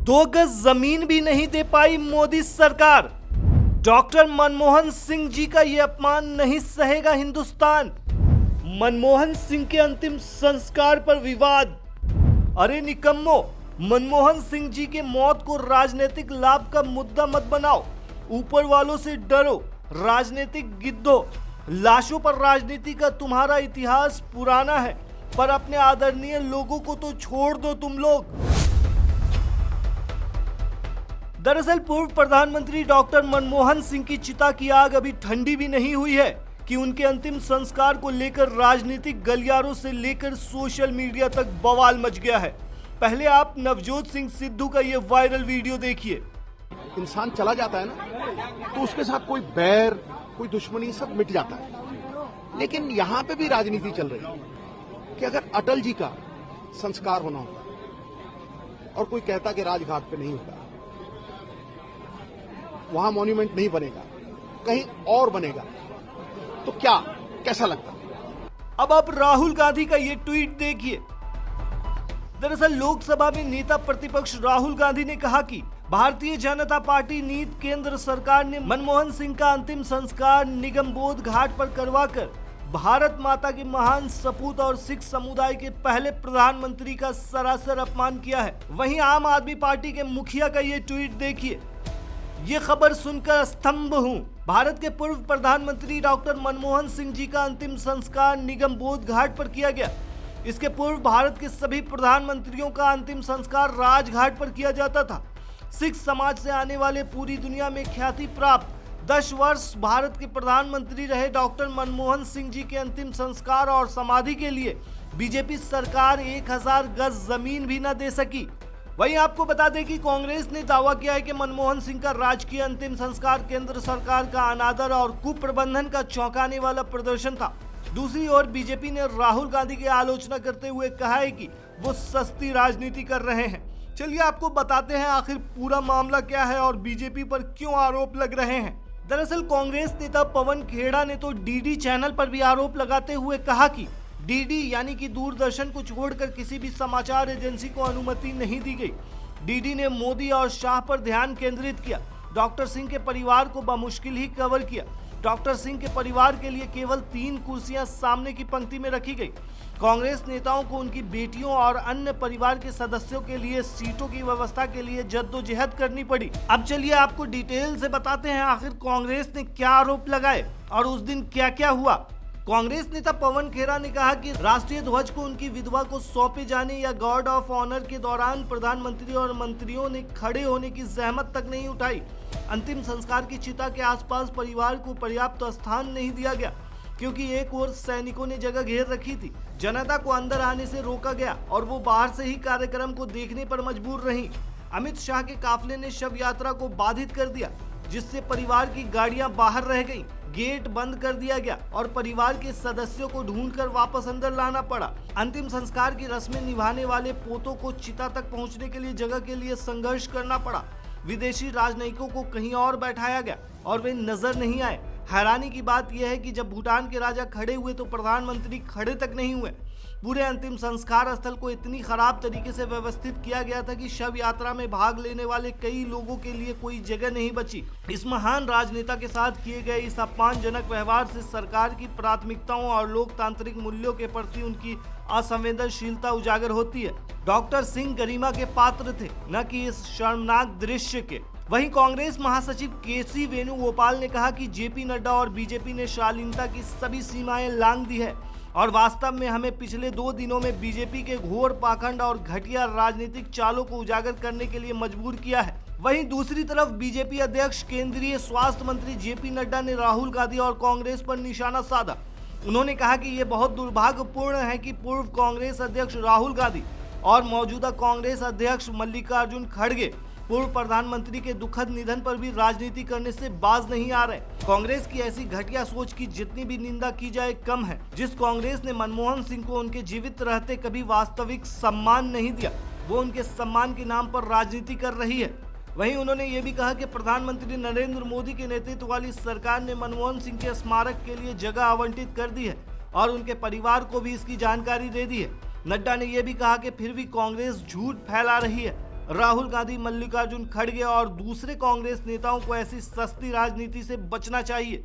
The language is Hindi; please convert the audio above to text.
2 गज जमीन भी नहीं दे पाई मोदी सरकार। डॉक्टर मनमोहन सिंह जी का यह अपमान नहीं सहेगा हिंदुस्तान। मनमोहन सिंह के अंतिम संस्कार पर विवाद। अरे निकम्मो, मनमोहन सिंह जी के मौत को राजनीतिक लाभ का मुद्दा मत बनाओ। ऊपर वालों से डरो, राजनीतिक गिद्धो। लाशों पर राजनीति का तुम्हारा इतिहास पुराना है, पर अपने आदरणीय लोगों को तो छोड़ दो तुम लोग। दरअसल पूर्व प्रधानमंत्री डॉक्टर मनमोहन सिंह की चिता की आग अभी ठंडी भी नहीं हुई है कि उनके अंतिम संस्कार को लेकर राजनीतिक गलियारों से लेकर सोशल मीडिया तक बवाल मच गया है। पहले आप नवजोत सिंह सिद्धू का ये वायरल वीडियो देखिए। इंसान चला जाता है ना, तो उसके साथ कोई बैर, कोई दुश्मनी सब मिट जाता है। लेकिन यहां पे भी राजनीति चल रही है कि अगर अटल जी का संस्कार होना होता और कोई कहता कि राजघाट पे नहीं होगा, वहां मॉन्यूमेंट नहीं बनेगा, कहीं और बनेगा, तो क्या कैसा लगता? अब आप राहुल गांधी का ये ट्वीट देखिए। दरअसल लोकसभा में नेता प्रतिपक्ष राहुल गांधी ने कहा कि भारतीय जनता पार्टी नीत केंद्र सरकार ने मनमोहन सिंह का अंतिम संस्कार निगमबोध घाट पर करवाकर भारत माता के महान सपूत और सिख समुदाय के पहले प्रधानमंत्री का सरासर अपमान किया है। वहीं आम आदमी पार्टी के मुखिया का ये ट्वीट देखिए। ये खबर सुनकर स्तंभ हूँ। भारत के पूर्व प्रधानमंत्री डॉक्टर मनमोहन सिंह जी का अंतिम संस्कार निगमबोध घाट पर किया गया। इसके पूर्व भारत के सभी प्रधानमंत्रियों का अंतिम संस्कार राजघाट पर किया जाता था। सिख समाज से आने वाले पूरी दुनिया में ख्याति प्राप्त 10 वर्ष भारत के प्रधानमंत्री रहे डॉक्टर मनमोहन सिंह जी के अंतिम संस्कार और समाधि के लिए बीजेपी सरकार 1000 गज जमीन भी न दे सकी। वहीं आपको बता दें कि कांग्रेस ने दावा किया है कि मनमोहन सिंह का राजकीय अंतिम संस्कार केंद्र सरकार का अनादर और कुप्रबंधन का चौंकाने वाला प्रदर्शन था। दूसरी ओर बीजेपी ने राहुल गांधी की आलोचना करते हुए कहा है कि वो सस्ती राजनीति कर रहे हैं। चलिए आपको बताते हैं आखिर पूरा मामला क्या है और बीजेपी पर क्यों आरोप लग रहे हैं। दरअसल कांग्रेस नेता पवन खेड़ा ने तो डीडी चैनल पर भी आरोप लगाते हुए कहा कि डीडी यानी कि दूरदर्शन को छोड़कर किसी भी समाचार एजेंसी को अनुमति नहीं दी गई। डीडी ने मोदी और शाह पर ध्यान केंद्रित किया। डॉक्टर सिंह के परिवार को बमुश्किल ही कवर किया। डॉक्टर सिंह के परिवार के लिए केवल 3 कुर्सियां सामने की पंक्ति में रखी गई। कांग्रेस नेताओं को उनकी बेटियों और अन्य परिवार के सदस्यों के लिए सीटों की व्यवस्था के लिए जद्दोजहद करनी पड़ी। अब चलिए आपको डिटेल से बताते हैं आखिर कांग्रेस ने क्या आरोप लगाए और उस दिन क्या क्या हुआ। कांग्रेस नेता पवन खेड़ा ने कहा कि राष्ट्रीय ध्वज को उनकी विधवा को सौंपे जाने या गार्ड ऑफ ऑनर के दौरान प्रधानमंत्री और मंत्रियों ने खड़े होने की जहमत तक नहीं उठाई। अंतिम संस्कार की चिता के आसपास परिवार को पर्याप्त स्थान नहीं दिया गया क्योंकि एक ओर सैनिकों ने जगह घेर रखी थी। जनता को अंदर आने से रोका गया और वो बाहर से ही कार्यक्रम को देखने पर मजबूर रही। अमित शाह के काफिले ने शव यात्रा को बाधित कर दिया, जिससे परिवार की गाड़ियां बाहर रह गईं। गेट बंद कर दिया गया और परिवार के सदस्यों को ढूंढकर वापस अंदर लाना पड़ा। अंतिम संस्कार की रस्में निभाने वाले पोतों को चिता तक पहुंचने के लिए जगह के लिए संघर्ष करना पड़ा। विदेशी राजनयिकों को कहीं और बैठाया गया और वे नजर नहीं आए। हैरानी की बात यह है कि जब भूटान के राजा खड़े हुए तो प्रधानमंत्री खड़े तक नहीं हुए। पूरे अंतिम संस्कार स्थल को इतनी खराब तरीके से व्यवस्थित किया गया था कि शव यात्रा में भाग लेने वाले कई लोगों के लिए कोई जगह नहीं बची। इस महान राजनेता के साथ किए गए इस अपमानजनक व्यवहार से सरकार की प्राथमिकताओं और लोकतांत्रिक मूल्यों के प्रति उनकी असंवेदनशीलता उजागर होती है। डॉक्टर सिंह गरिमा के पात्र थे, न कि इस शर्मनाक दृश्य के। वहीं कांग्रेस महासचिव केसी वेणुगोपाल ने कहा कि जेपी नड्डा और बीजेपी ने शालीनता की सभी सीमाएं लांघ दी है और वास्तव में हमें पिछले 2 दिनों में बीजेपी के घोर पाखंड और घटिया राजनीतिक चालों को उजागर करने के लिए मजबूर किया है। वहीं दूसरी तरफ बीजेपी अध्यक्ष केंद्रीय स्वास्थ्य मंत्री जेपी नड्डा ने राहुल गांधी और कांग्रेस पर निशाना साधा। उन्होंने कहा कि यह बहुत दुर्भाग्यपूर्ण है कि पूर्व कांग्रेस अध्यक्ष राहुल गांधी और मौजूदा कांग्रेस अध्यक्ष मल्लिकार्जुन खड़गे पूर्व प्रधानमंत्री के दुखद निधन पर भी राजनीति करने से बाज नहीं आ रहे। कांग्रेस की ऐसी घटिया सोच की जितनी भी निंदा की जाए कम है। जिस कांग्रेस ने मनमोहन सिंह को उनके जीवित रहते कभी वास्तविक सम्मान नहीं दिया, वो उनके सम्मान के नाम पर राजनीति कर रही है। वहीं उन्होंने ये भी कहा कि प्रधानमंत्री नरेंद्र मोदी के नेतृत्व वाली सरकार ने मनमोहन सिंह के स्मारक के लिए जगह आवंटित कर दी है और उनके परिवार को भी इसकी जानकारी दे दी है। नड्डा ने यह भी कहा कि फिर भी कांग्रेस झूठ फैला रही है। राहुल गांधी, मल्लिकार्जुन खड़गे और दूसरे कांग्रेस नेताओं को ऐसी सस्ती राजनीति से बचना चाहिए।